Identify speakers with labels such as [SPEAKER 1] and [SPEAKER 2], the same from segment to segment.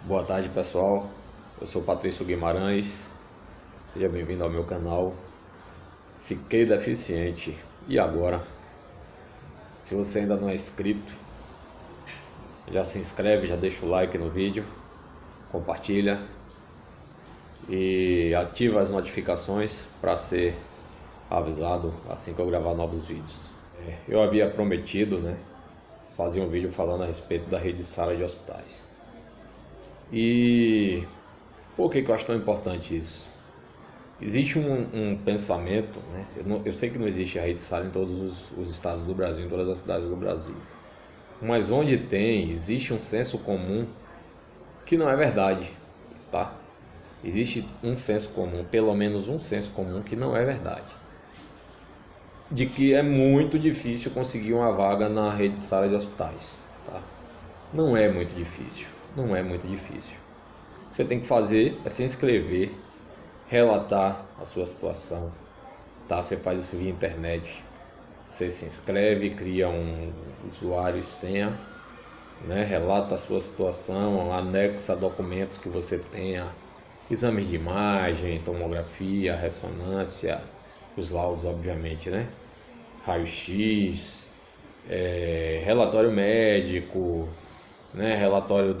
[SPEAKER 1] Boa tarde, pessoal. Eu sou Patrício Guimarães. Seja bem-vindo ao meu canal. Fiquei deficiente. E agora? Se você ainda não é inscrito, já se inscreve, já deixa o like no vídeo, compartilha e ativa as notificações para ser avisado assim que eu gravar novos vídeos. Eu havia prometido, fazer um vídeo falando a respeito da rede Sara de hospitais. E por que eu acho tão importante isso? Existe um pensamento, eu sei que não existe a rede Sara em todos os estados do Brasil, em todas as cidades do Brasil, mas onde tem, existe um senso comum que não é verdade, tá? Existe um senso comum, pelo menos um senso comum que não é verdade, de que é muito difícil conseguir uma vaga na rede Sara de hospitais, tá? Não é muito difícil, não é muito difícil. O que você tem que fazer é se inscrever, relatar a sua situação, tá? Você faz isso via internet, você se inscreve, cria um usuário e senha, relata a sua situação, anexa documentos que você tenha, exames de imagem, tomografia, ressonância, os laudos obviamente, raio-x, relatório médico, relatório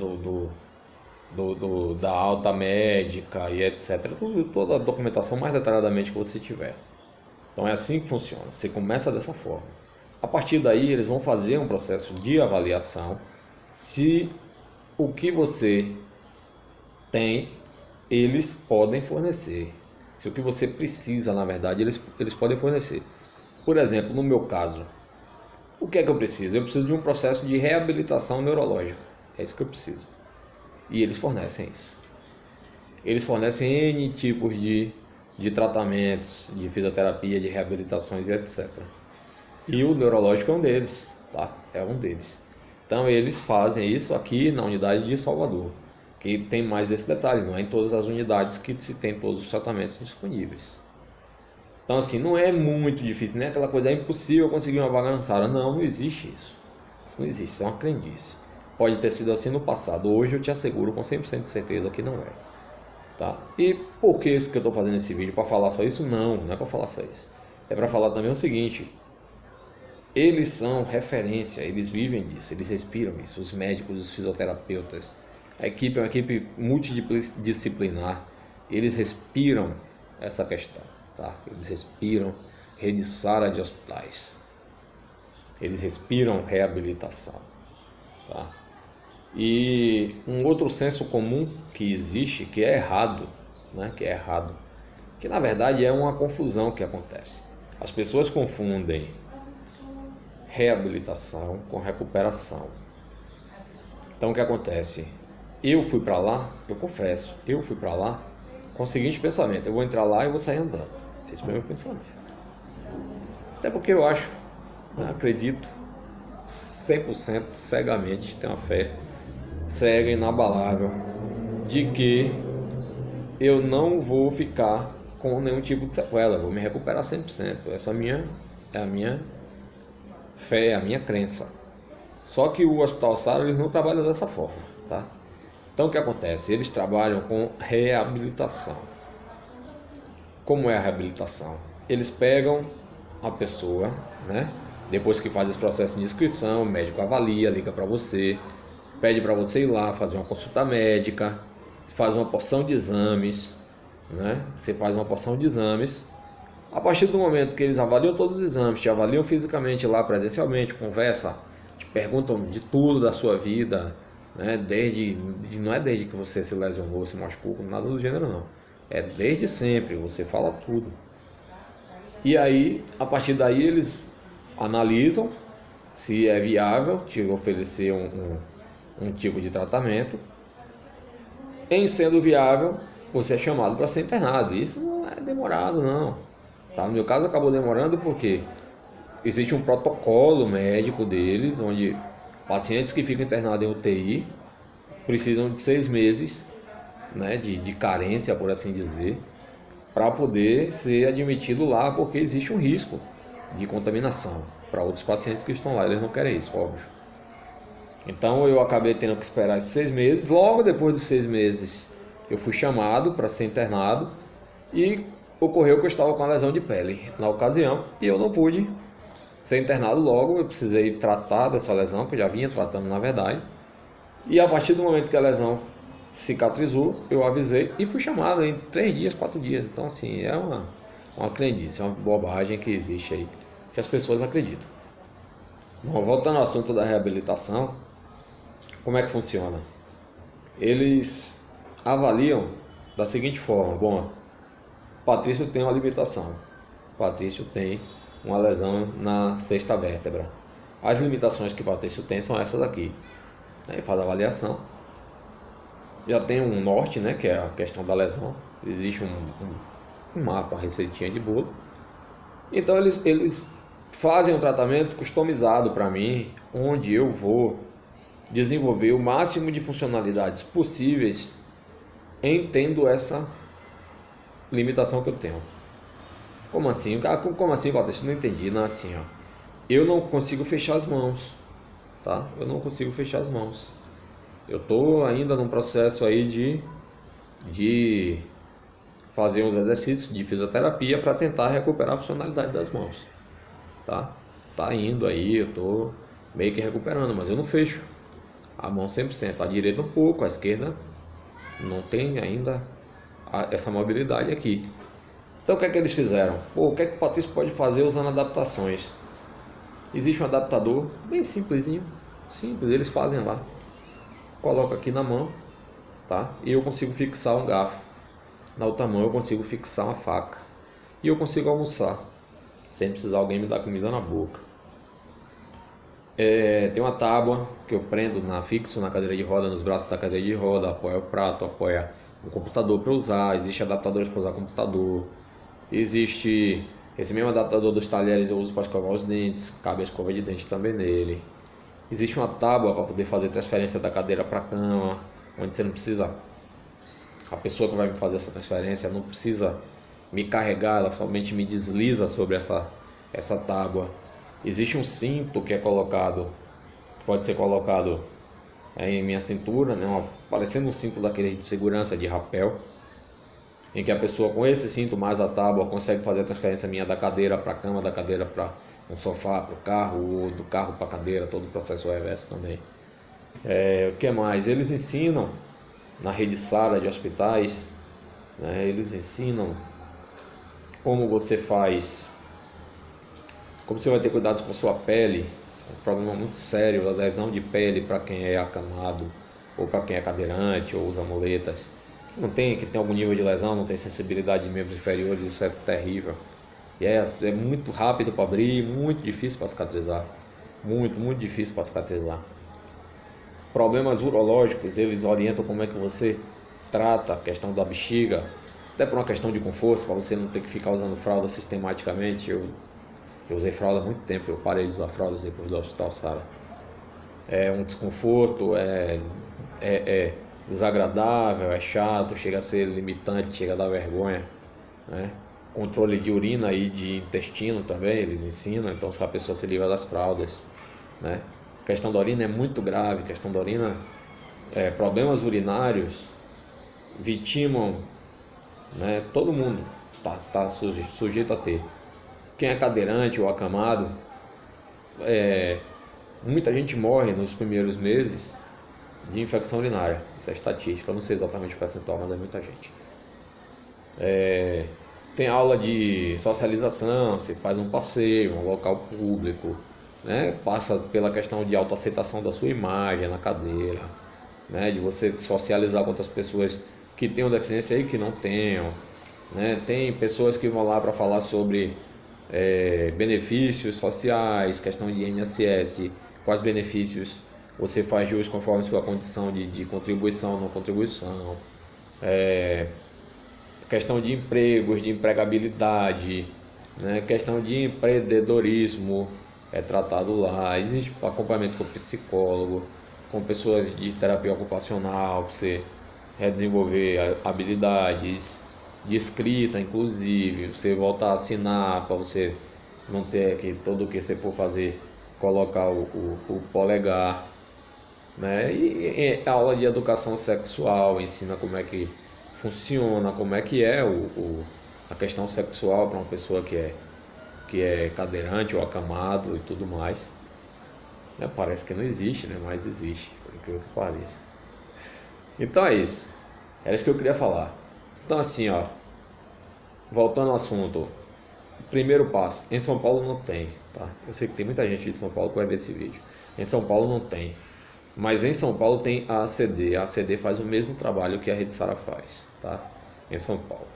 [SPEAKER 1] da alta médica e etc. Toda a documentação mais detalhadamente que você tiver. Então é assim que funciona, você começa dessa forma. A partir daí eles vão fazer um processo de avaliação se o que você tem eles podem fornecer. Se o que você precisa, na verdade, eles podem fornecer. Por exemplo, no meu caso, o que é que eu preciso? Eu preciso de um processo de reabilitação neurológica. É isso que eu preciso. E eles fornecem isso. Eles fornecem N tipos de tratamentos, de fisioterapia, de reabilitações e etc. E o neurológico é um deles, tá? É um deles. Então eles fazem isso aqui na unidade de Salvador, que tem mais esse detalhe, não é em todas as unidades que se tem todos os tratamentos disponíveis. Então assim, não é muito difícil, não é aquela coisa, é impossível conseguir uma vaga na Sara. Não, não existe isso. Isso não existe, isso é uma crendice. Pode ter sido assim no passado, hoje eu te asseguro com 100% de certeza que não é. Tá? E por que isso que eu estou fazendo esse vídeo? Para falar só isso? Não, não é para falar só isso. É para falar também o seguinte: eles são referência, eles vivem disso, eles respiram isso. Os médicos, os fisioterapeutas, a equipe é uma equipe multidisciplinar, eles respiram essa questão, tá? Eles respiram rede Sara de hospitais, eles respiram reabilitação, tá? E um outro senso comum que existe, que é errado, que na verdade é uma confusão que acontece. As pessoas confundem reabilitação com recuperação. Então o que acontece? Eu fui para lá, eu confesso, eu fui para lá com o seguinte pensamento: eu vou entrar lá e vou sair andando. Esse foi o meu pensamento. Até porque eu acho, acredito 100% cegamente, tenho uma fé cega, inabalável, de que eu não vou ficar com nenhum tipo de sequela, eu vou me recuperar 100%. Essa é a minha fé, é a minha crença. Só que o Hospital Sara, eles não trabalham dessa forma, tá? Então o que acontece? Eles trabalham com reabilitação. Como é a reabilitação? Eles pegam a pessoa, depois que faz esse processo de inscrição, o médico avalia, liga para você, pede para você ir lá fazer uma consulta médica, faz uma porção de exames, Você faz uma porção de exames. A partir do momento que eles avaliam todos os exames, te avaliam fisicamente lá, presencialmente, conversa, te perguntam de tudo da sua vida, não é desde que você se lesionou, se machucou, nada do gênero não. É desde sempre, você fala tudo. E aí, a partir daí, eles analisam se é viável te oferecer um tipo de tratamento. Em sendo viável, você é chamado para ser internado. Isso não é demorado não, tá? No meu caso acabou demorando porque existe um protocolo médico deles, onde pacientes que ficam internados em UTI precisam de 6 meses, de carência, por assim dizer, para poder ser admitido lá, porque existe um risco de contaminação para outros pacientes que estão lá. Eles não querem isso, óbvio. Então eu acabei tendo que esperar esses 6 meses. Logo depois dos 6 meses eu fui chamado para ser internado e ocorreu que eu estava com a lesão de pele na ocasião e eu não pude ser internado logo. Eu precisei tratar dessa lesão, que eu já vinha tratando na verdade. E a partir do momento que a lesão cicatrizou, eu avisei e fui chamado em 3 dias, 4 dias. Então assim, é uma crendice, é uma bobagem que existe aí, que as pessoas acreditam. Bom, voltando ao assunto da reabilitação, como é que funciona? Eles avaliam da seguinte forma: bom, Patrício tem uma limitação, Patrício tem uma lesão na sexta vértebra. As limitações que Patrício tem são essas aqui. Aí faz a avaliação, já tem um norte, né, que é a questão da lesão. Existe um mapa, uma receitinha de bolo. Então eles fazem um tratamento customizado para mim, onde eu vou desenvolver o máximo de funcionalidades possíveis, entendo essa limitação que eu tenho. Como assim? Como assim, Patrícia? Não entendi. Não é assim, ó. Eu não consigo fechar as mãos, tá? Eu não consigo fechar as mãos. Eu tô ainda num processo aí de fazer uns exercícios de fisioterapia para tentar recuperar a funcionalidade das mãos, tá? Tá indo aí, eu tô meio que recuperando, mas eu não fecho a mão 100%, a direita um pouco, a esquerda não tem ainda essa mobilidade aqui. Então o que é que eles fizeram? Pô, o que é que o Patrício pode fazer usando adaptações? Existe um adaptador bem simplesinho, simples, eles fazem lá. Coloco aqui na mão, tá? E eu consigo fixar um garfo. Na outra mão eu consigo fixar uma faca. E eu consigo almoçar, sem precisar alguém me dar comida na boca. Tem uma tábua que eu prendo fixo na cadeira de roda, nos braços da cadeira de roda, apoia o prato, apoia o computador para usar. Existe adaptadores para usar computador. Existe esse mesmo adaptador dos talheres, eu uso para escovar os dentes, cabe a escova de dente também nele. Existe uma tábua para poder fazer transferência da cadeira para a cama, onde você não precisa, a pessoa que vai me fazer essa transferência não precisa me carregar, ela somente me desliza sobre essa tábua. Existe um cinto que é colocado, pode ser colocado em minha cintura, né, parecendo um cinto daquele de segurança de rapel, em que a pessoa com esse cinto mais a tábua consegue fazer a transferência minha da cadeira para a cama, da cadeira para um sofá, para o carro, ou do carro para a cadeira, todo o processo reverso também. O que mais? Eles ensinam na rede SARA de hospitais, né, eles ensinam como você faz, como você vai ter cuidados com a sua pele. Um problema muito sério, adesão de pele para quem é acamado, ou para quem é cadeirante, ou usa muletas. Que tem algum nível de lesão, não tem sensibilidade de membros inferiores, isso é terrível. E é muito rápido para abrir, muito difícil para cicatrizar. Muito difícil para cicatrizar. Problemas urológicos, eles orientam como é que você trata a questão da bexiga, até por uma questão de conforto, para você não ter que ficar usando fralda sistematicamente. Eu usei fralda há muito tempo, eu parei de usar fraldas depois do Hospital SARA. É um desconforto, é desagradável, é chato, chega a ser limitante, chega a dar vergonha, né? Controle de urina e de intestino também, eles ensinam, então se a pessoa se livra das fraldas, né? A questão da urina é muito grave, a questão da urina, problemas urinários vitimam, né? Todo mundo tá sujeito a ter. Quem é cadeirante ou acamado, muita gente morre nos primeiros meses de infecção urinária. Isso é estatística, eu não sei exatamente o percentual, mas é muita gente. Tem aula de socialização, você faz um passeio, um local público, né? Passa pela questão de autoaceitação da sua imagem na cadeira, né? De você socializar com outras pessoas que tenham deficiência e que não tenham, né? Tem pessoas que vão lá para falar sobre benefícios sociais, questão de INSS, quais benefícios você faz jus conforme sua condição de contribuição ou não contribuição, questão de empregos, de empregabilidade, né? Questão de empreendedorismo é tratado lá. Existe acompanhamento com psicólogo, com pessoas de terapia ocupacional, para você desenvolver habilidades de escrita, inclusive, você voltar a assinar para você não ter que tudo que você for fazer colocar o polegar, né? E aula de educação sexual, ensina como é que funciona, como é que é a questão sexual para uma pessoa que é cadeirante ou acamado e tudo mais. Né? Parece que não existe, né? Mas existe, por incrível que pareça. Então é isso. Era isso que eu queria falar. Então assim, ó, voltando ao assunto, primeiro passo, em São Paulo não tem, tá? Eu sei que tem muita gente de São Paulo que vai ver esse vídeo. Em São Paulo não tem. Mas em São Paulo tem a ACD. A ACD faz o mesmo trabalho que a Rede Sara faz, tá? Em São Paulo.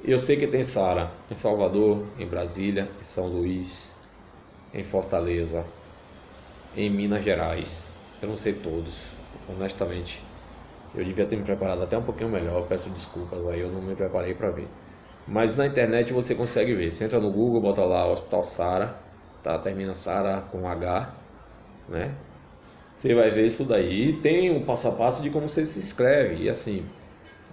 [SPEAKER 1] Eu sei que tem Sara em Salvador, em Brasília, em São Luís, em Fortaleza, em Minas Gerais. Eu não sei todos, honestamente. Eu devia ter me preparado até um pouquinho melhor. Eu peço desculpas aí, eu não me preparei para ver. Mas na internet você consegue ver. Você entra no Google, bota lá Hospital Sara, tá? Termina Sara com H, né? Você vai ver isso daí. E tem um passo a passo de como você se inscreve. E assim,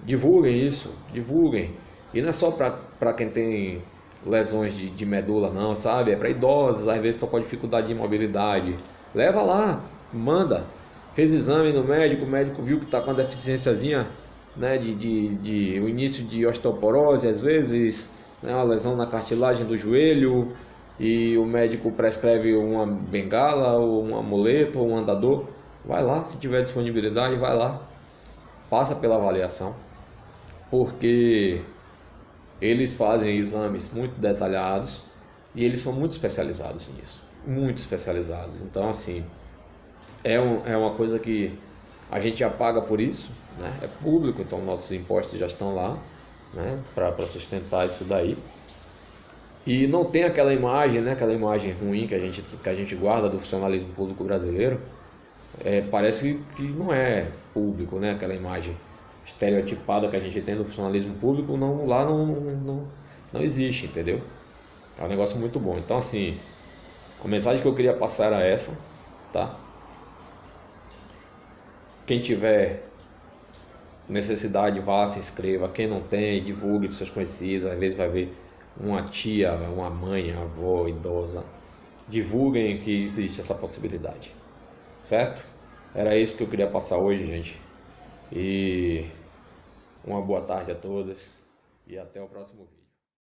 [SPEAKER 1] divulguem isso, divulguem. E não é só para quem tem lesões de medula, não, sabe? É para idosos, às vezes estão com dificuldade de mobilidade. Leva lá, manda. Fez exame no médico, o médico viu que está com uma deficiênciazinha, né, de o início de osteoporose, às vezes, né, uma lesão na cartilagem do joelho, e o médico prescreve uma bengala, ou um amuleto, ou um andador. Vai lá, se tiver disponibilidade, vai lá, passa pela avaliação, porque eles fazem exames muito detalhados e eles são muito especializados nisso, muito especializados. Então, assim, é uma coisa que a gente já paga por isso, né? É público, então nossos impostos já estão lá, né? Para sustentar isso daí. E não tem aquela imagem, né? Aquela imagem ruim que a gente guarda do funcionalismo público brasileiro. Parece que não é público, né? Aquela imagem estereotipada que a gente tem do funcionalismo público, não, lá não existe, entendeu? É um negócio muito bom. Então, assim, a mensagem que eu queria passar era essa, tá? Quem tiver necessidade, vá, se inscreva. Quem não tem, divulgue para seus conhecidos. Às vezes vai ver uma tia, uma mãe, uma avó idosa. Divulguem que existe essa possibilidade, certo? Era isso que eu queria passar hoje, gente. E uma boa tarde a todos e até o próximo vídeo.